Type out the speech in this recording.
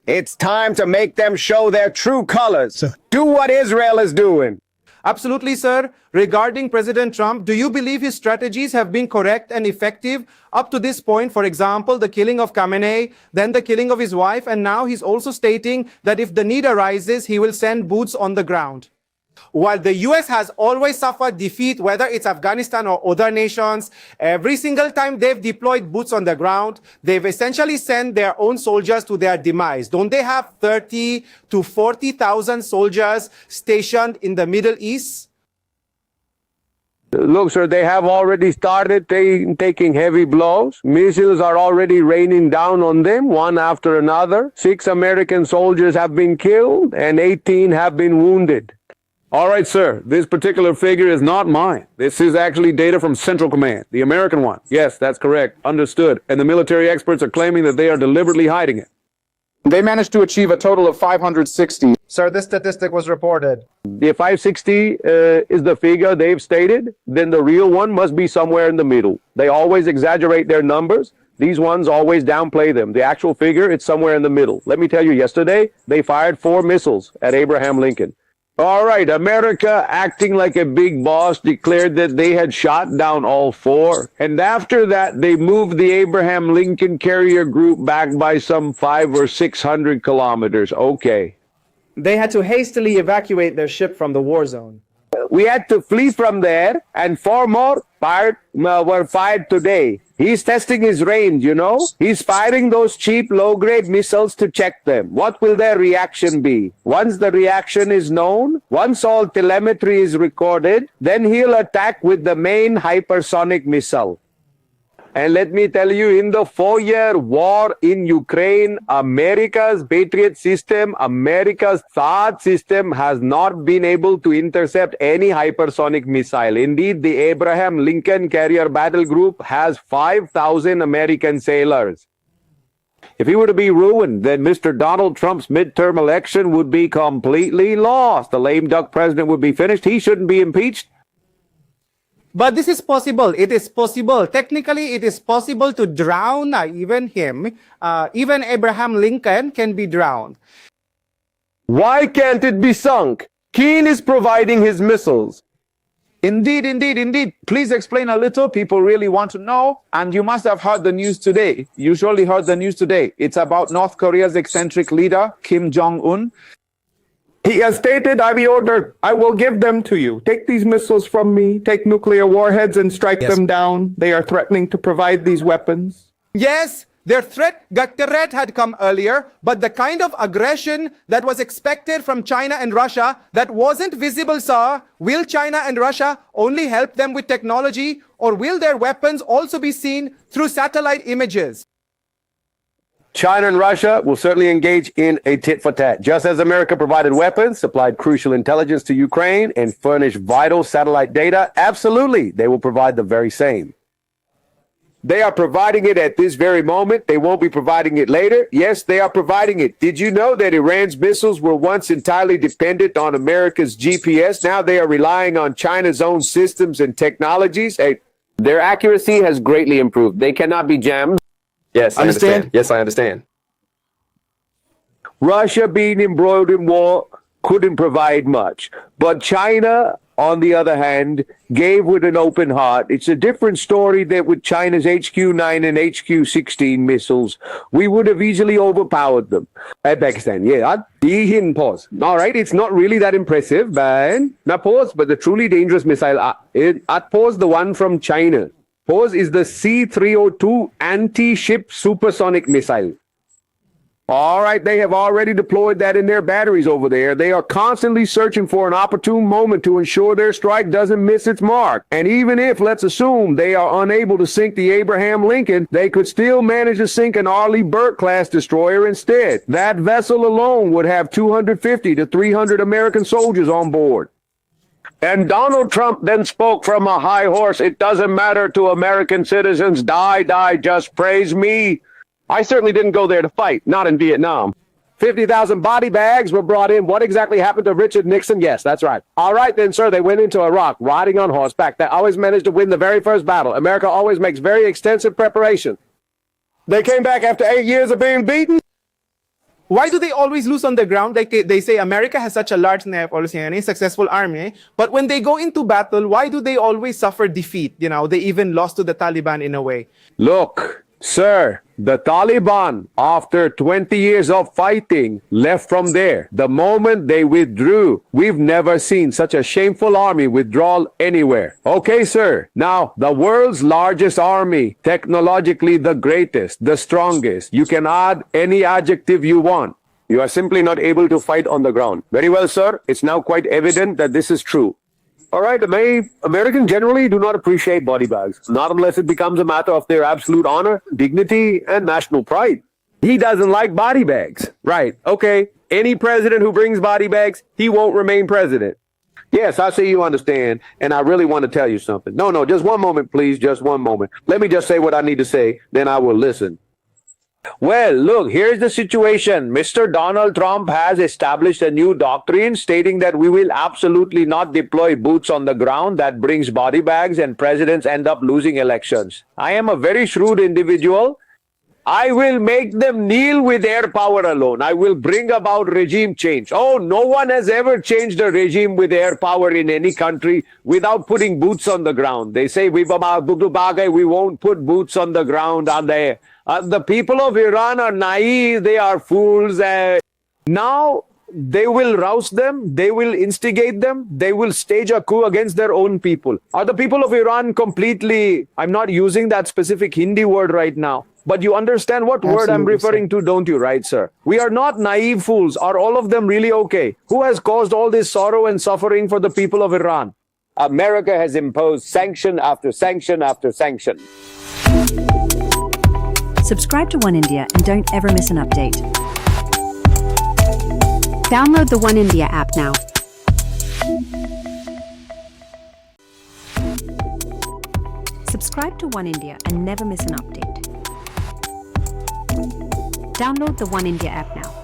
It's time to make them show their true colors. Sir. Do what Israel is doing. Absolutely, sir. Regarding President Trump, do you believe his strategies have been correct and effective up to this point? For example, the killing of Khamenei, then the killing of his wife, and now he's also stating that if the need arises, he will send boots on the ground. While the US has always suffered defeat, whether it's Afghanistan or other nations, every single time they've deployed boots on the ground, they've essentially sent their own soldiers to their demise. Don't they have 30 to 40,000 soldiers stationed in the Middle East? Look, sir, they have already started taking heavy blows. Missiles are already raining down on them, one after another. 6 American soldiers have been killed and 18 have been wounded. All right, sir. This particular figure is not mine. This is actually data from Central Command, the American one. Yes, that's correct. Understood. And the military experts are claiming that they are deliberately hiding it. They managed to achieve a total of 560. Sir, this statistic was reported. If 560 is the figure they've stated, then the real one must be somewhere in the middle. They always exaggerate their numbers. These ones always downplay them. The actual figure, it's somewhere in the middle. Let me tell you, yesterday, they fired 4 missiles at Abraham Lincoln. All right, America, acting like a big boss, declared that they had shot down all 4. And after that, they moved the Abraham Lincoln carrier group back by some 500 or 600 kilometers. Okay. They had to hastily evacuate their ship from the war zone. We had to flee from there, and 4 more were fired today. He's testing his range, you know? He's firing those cheap, low-grade missiles to check them. What will their reaction be? Once the reaction is known, once all telemetry is recorded, then he'll attack with the main hypersonic missile. And let me tell you, in the 4-year war in Ukraine, America's Patriot system, America's THAAD system has not been able to intercept any hypersonic missile. Indeed, the Abraham Lincoln Carrier Battle Group has 5,000 American sailors. If he were to be ruined, then Mr. Donald Trump's midterm election would be completely lost. The lame duck president would be finished. He shouldn't be impeached. But this is possible. It is possible. Technically, it is possible to drown even him. Even Abraham Lincoln can be drowned. Why can't it be sunk? Keen is providing his missiles. Indeed, indeed, indeed. Please explain a little. People really want to know. And you must have heard the news today. You surely heard the news today. It's about North Korea's eccentric leader, Kim Jong-un. He has stated, I will give them to you. Take these missiles from me, take nuclear warheads and strike them down. They are threatening to provide these weapons. Yes, their threat had come earlier, but the kind of aggression that was expected from China and Russia that wasn't visible, sir. Will China and Russia only help them with technology, or will their weapons also be seen through satellite images? China and Russia will certainly engage in a tit-for-tat. Just as America provided weapons, supplied crucial intelligence to Ukraine, and furnished vital satellite data, absolutely, they will provide the very same. They are providing it at this very moment. They won't be providing it later. Yes, they are providing it. Did you know that Iran's missiles were once entirely dependent on America's GPS? Now they are relying on China's own systems and technologies. Their accuracy has greatly improved. They cannot be jammed. Yes, I understand. Yes, I understand. Russia, being embroiled in war, couldn't provide much. But China, on the other hand, gave with an open heart. It's a different story that with China's HQ-9 and HQ-16 missiles, we would have easily overpowered them. Pakistan, pause. All right, it's not really that impressive, but now pause, but the truly dangerous missile, pause the one from China. Pause is the C-302 anti-ship supersonic missile. All right, they have already deployed that in their batteries over there. They are constantly searching for an opportune moment to ensure their strike doesn't miss its mark. And even if, let's assume, they are unable to sink the Abraham Lincoln, they could still manage to sink an Arleigh Burke-class destroyer instead. That vessel alone would have 250 to 300 American soldiers on board. And Donald Trump then spoke from a high horse. It doesn't matter to American citizens. Die, just praise me. I certainly didn't go there to fight, not in Vietnam. 50,000 body bags were brought in. What exactly happened to Richard Nixon? Yes, that's right. All right then, sir, they went into Iraq riding on horseback. They always managed to win the very first battle. America always makes very extensive preparation. They came back after 8 years of being beaten. Why do they always lose on the ground? Like they say America has such a large any successful army, but when they go into battle, why do they always suffer defeat? You know, they even lost to the Taliban in a way. Look, sir, the Taliban, after 20 years of fighting, left from there. The moment they withdrew, we've never seen such a shameful army withdrawal anywhere. Okay, sir. Now, the world's largest army, technologically the greatest, the strongest. You can add any adjective you want. You are simply not able to fight on the ground. Very well, sir. It's now quite evident that this is true. All right, Americans generally do not appreciate body bags, not unless it becomes a matter of their absolute honor, dignity, and national pride. He doesn't like body bags. Right. Okay. Any president who brings body bags, he won't remain president. Yes, I see you understand, and I really want to tell you something. No, just one moment, please, just one moment. Let me just say what I need to say, then I will listen. Well, look, here's the situation. Mr. Donald Trump has established a new doctrine stating that we will absolutely not deploy boots on the ground. That brings body bags and presidents end up losing elections. I am a very shrewd individual. I will make them kneel with air power alone. I will bring about regime change. Oh, no one has ever changed a regime with air power in any country without putting boots on the ground. They say, we won't put boots on the ground. The people of Iran are naive. They are fools. Now, they will rouse them. They will instigate them. They will stage a coup against their own people. Are the people of Iran completely, I'm not using that specific Hindi word right now, but you understand what word I'm referring to, don't you, right, sir? We are not naive fools. Are all of them really okay? Who has caused all this sorrow and suffering for the people of Iran? America has imposed sanction after sanction after sanction. Subscribe to One India and don't ever miss an update. Download the One India app now. Subscribe to One India and never miss an update. Download the One India app now.